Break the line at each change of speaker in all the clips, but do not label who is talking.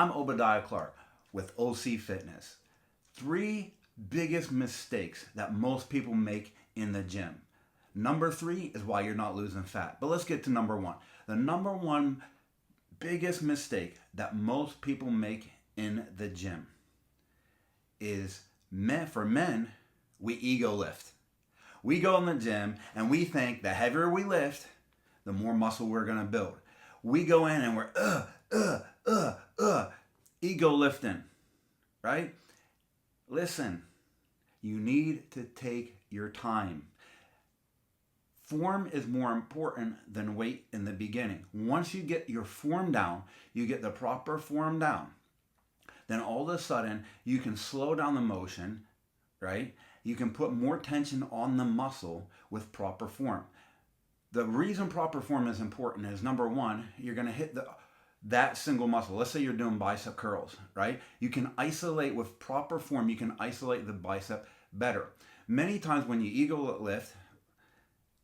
I'm Obadiah Clark with OC Fitness. Three biggest mistakes that most people make in the gym. Number three is why you're not losing fat. But let's get to number one. The number one biggest mistake that most people make in the gym is for men, we ego lift. We go in the gym and we think the heavier we lift, the more muscle we're gonna build. We go in and we're ego lifting, right? Listen, you need to take your time. Form is more important than weight in the beginning. Once you get your form down, you get the proper form down, then all of a sudden you can slow down the motion, right? You can put more tension on the muscle with proper form. The reason proper form is important is number one, you're going to hit that single muscle. Let's say you're doing bicep curls, right? You can isolate with proper form, you can isolate the bicep better. Many times when you ego lift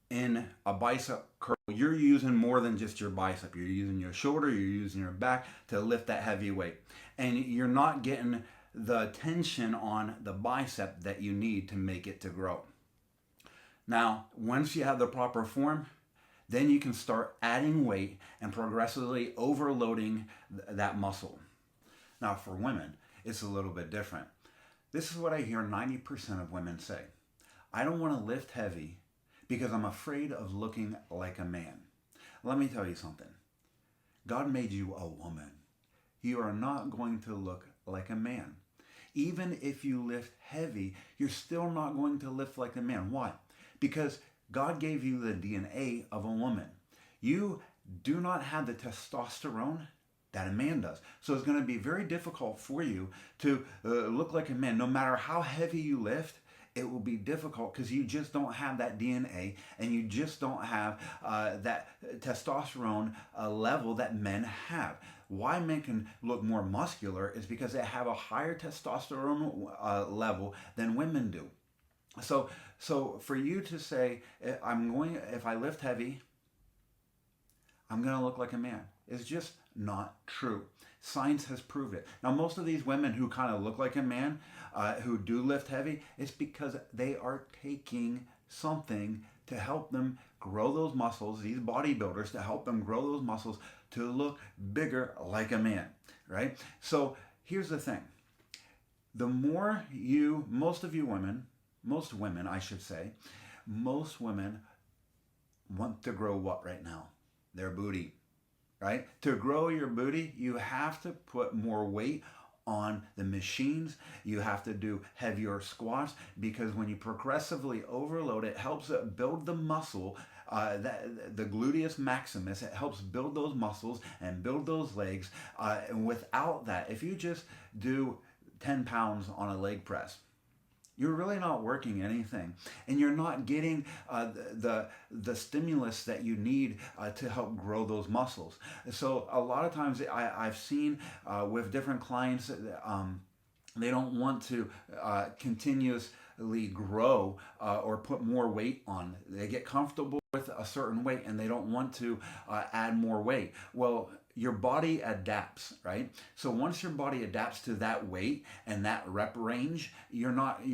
in a bicep curl, you're using more than just your bicep. You're using your shoulder, you're using your back to lift that heavy weight. And you're not getting the tension on the bicep that you need to make it to grow. Now, once you have the proper form, then you can start adding weight and progressively overloading that muscle. Now, for women, it's a little bit different. This is what I hear 90% of women say. I don't want to lift heavy because I'm afraid of looking like a man. Let me tell you something. God made you a woman. You are not going to look like a man. Even if you lift heavy, you're still not going to lift like a man. Why? Because God gave you the DNA of a woman. You do not have the testosterone that a man does. So it's going to be very difficult for you to look like a man. No matter how heavy you lift, it will be difficult because you just don't have that DNA and you just don't have that testosterone level that men have. Why men can look more muscular is because they have a higher testosterone level than women do. So for you to say, if I lift heavy, I'm going to look like a man, is just not true. Science has proved it. Now, most of these women who kind of look like a man, who do lift heavy, it's because they are taking something to help them grow those muscles, these bodybuilders, to help them grow those muscles to look bigger like a man, right? So here's the thing. The more most women, I should say, most women want to grow what right now? Their booty, right? To grow your booty, you have to put more weight on the machines. You have to do heavier squats because when you progressively overload, it helps build the muscle, the gluteus maximus. It helps build those muscles and build those legs. And without that, if you just do 10 pounds on a leg press, you're really not working anything, and you're not getting the stimulus that you need to help grow those muscles. So a lot of times I've seen with different clients, they don't want to continuously grow or put more weight on. They get comfortable with a certain weight and they don't want to add more weight. Well, your body adapts, right? So once your body adapts to that weight and that rep range, your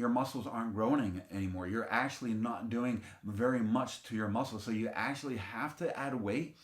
muscles aren't growing anymore. You're actually not doing very much to your muscles. So you actually have to add weight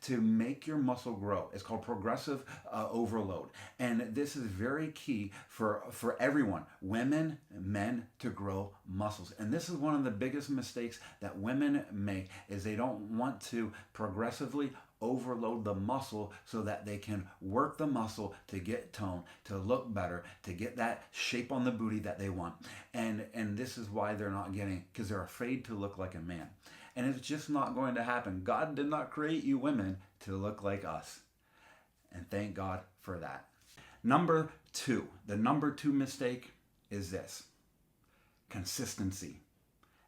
to make your muscle grow. It's called progressive overload. And this is very key for everyone, women, men, to grow muscles. And this is one of the biggest mistakes that women make, is they don't want to progressively overload the muscle so that they can work the muscle to get tone, to look better, to get that shape on the booty that they want. And this is why they're not getting, because they're afraid to look like a man. And it's just not going to happen. God did not create you women to look like us. And thank God for that. Number two, the number two mistake is this: consistency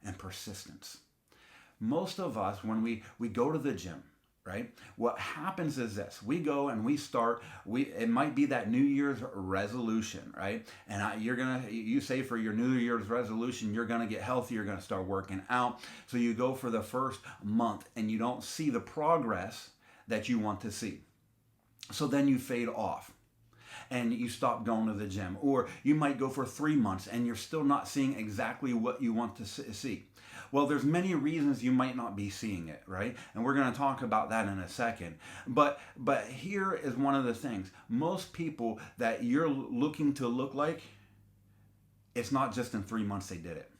and persistence. Most of us, when we go to the gym, right? What happens is this: we go and we start. It might be that New Year's resolution, right? And you say for your New Year's resolution, you're gonna get healthy. You're gonna start working out. So you go for the first month, and you don't see the progress that you want to see. So then you fade off. and you stop going to the gym. Or you might go for 3 months and you're still not seeing exactly what you want to see. Well, there's many reasons you might not be seeing it, right? And we're going to talk about that in a second. But here is one of the things. Most people that you're looking to look like, it's not just in 3 months they did it.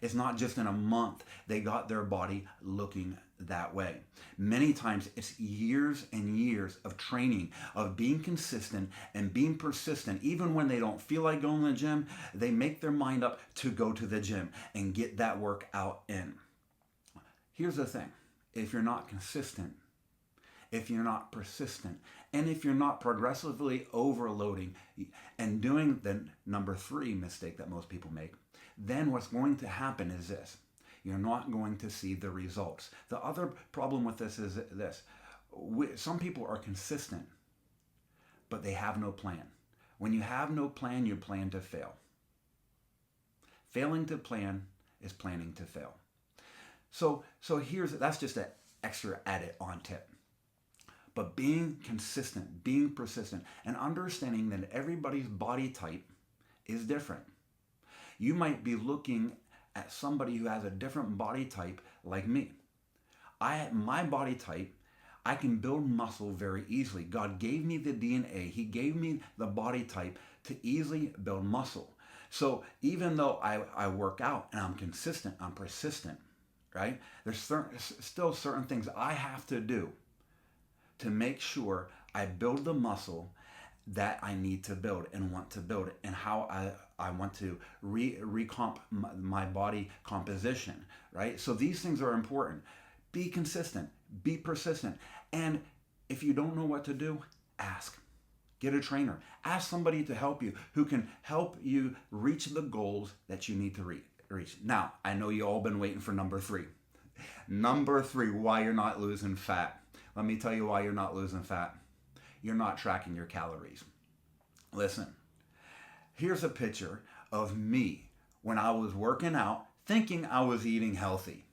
It's not just in a month they got their body looking that way. Many times it's years and years of training, of being consistent and being persistent. Even when they don't feel like going to the gym, they make their mind up to go to the gym and get that workout in. Here's the thing. If you're not consistent, if you're not persistent, and if you're not progressively overloading and doing the number 3 mistake that most people make, then what's going to happen is this. You're not going to see the results. The other problem with this is this. Some people are consistent, but they have no plan. When you have no plan, you plan to fail. Failing to plan is planning to fail. So that's just an extra added on tip. But being consistent, being persistent, and understanding that everybody's body type is different. You might be looking at somebody who has a different body type like me. My body type, I can build muscle very easily. God gave me the DNA. He gave me the body type to easily build muscle. So even though I work out and I'm consistent, I'm persistent, right? There's still certain things I have to do to make sure I build the muscle that I need to build and want to build it, and how I want to recomp my body composition, right? So these things are important. Be consistent, be persistent, and if you don't know what to do, ask. Get a trainer. Ask somebody to help you, who can help you reach the goals that you need to reach. Now, I know you all been waiting for number 3. Number 3, why you're not losing fat. Let me tell you why you're not losing fat. You're not tracking your calories. Listen, here's a picture of me when I was working out, thinking I was eating healthy.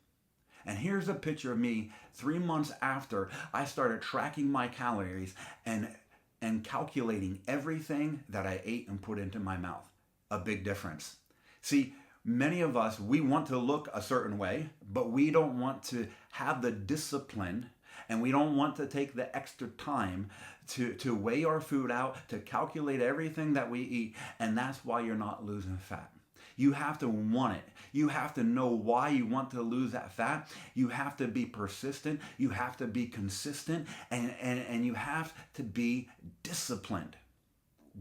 And here's a picture of me 3 months after I started tracking my calories and calculating everything that I ate and put into my mouth. A big difference. See, many of us, we want to look a certain way, but we don't want to have the discipline, and we don't want to take the extra time to weigh our food out, to calculate everything that we eat, and that's why you're not losing fat. You have to want it. You have to know why you want to lose that fat. You have to be persistent. You have to be consistent, and you have to be disciplined.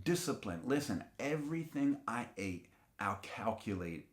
Discipline. Listen, everything I ate, I'll calculate.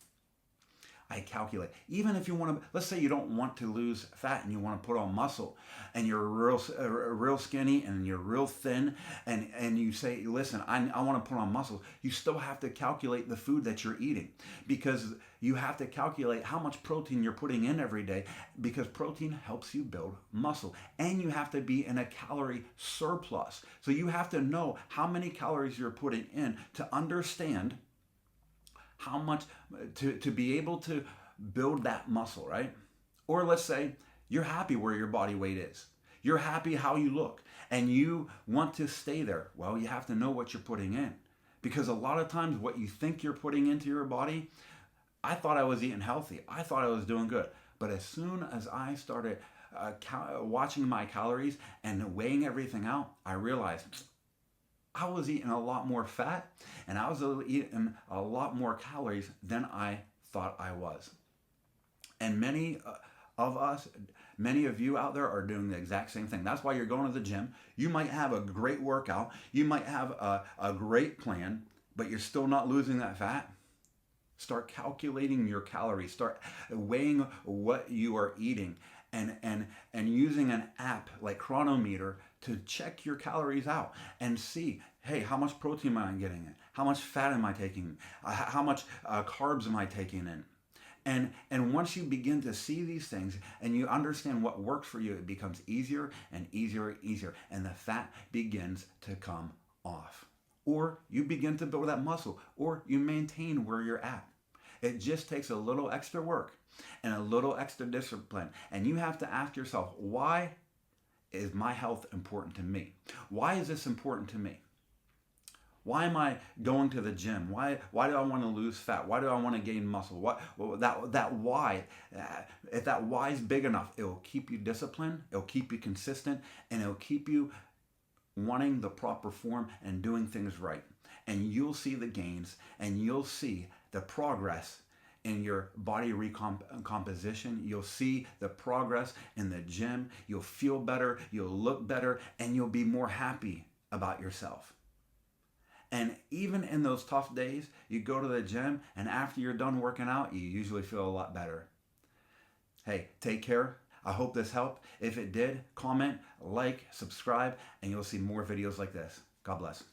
I calculate. Even if you want to, let's say you don't want to lose fat and you want to put on muscle, and you're real skinny and you're real thin, and you say, listen, I want to put on muscle. You still have to calculate the food that you're eating, because you have to calculate how much protein you're putting in every day, because protein helps you build muscle. And you have to be in a calorie surplus. So you have to know how many calories you're putting in to understand how much to be able to build that muscle, right? Or let's say you're happy where your body weight is. You're happy how you look and you want to stay there. Well, you have to know what you're putting in, because a lot of times what you think you're putting into your body, I thought I was eating healthy. I thought I was doing good. But as soon as I started watching my calories and weighing everything out, I realized I was eating a lot more fat, and I was eating a lot more calories than I thought I was. And many of you out there are doing the exact same thing. That's why you're going to the gym. You might have a great workout. You might have a great plan, but you're still not losing that fat. Start calculating your calories. Start weighing what you are eating, and using an app like Chronometer to check your calories out and see, hey, how much protein am I getting in? How much fat am I taking? How much carbs am I taking in? And once you begin to see these things and you understand what works for you, it becomes easier and easier and easier, and the fat begins to come off. Or you begin to build that muscle, or you maintain where you're at. It just takes a little extra work and a little extra discipline. And you have to ask yourself, why is my health important to me? Why is this important to me? Why am I going to the gym? Why do I want to lose fat? Why do I want to gain muscle? That why? If that why is big enough, it will keep you disciplined. It will keep you consistent, and it will keep you wanting the proper form and doing things right. And you'll see the gains, and you'll see the progress in your body recomposition. You'll see the progress in the gym. You'll feel better. You'll look better, and you'll be more happy about yourself. And even in those tough days, you go to the gym, and after you're done working out, you usually feel a lot better. Hey, take care. I hope this helped. If it did, comment, like, subscribe, and you'll see more videos like this. God bless.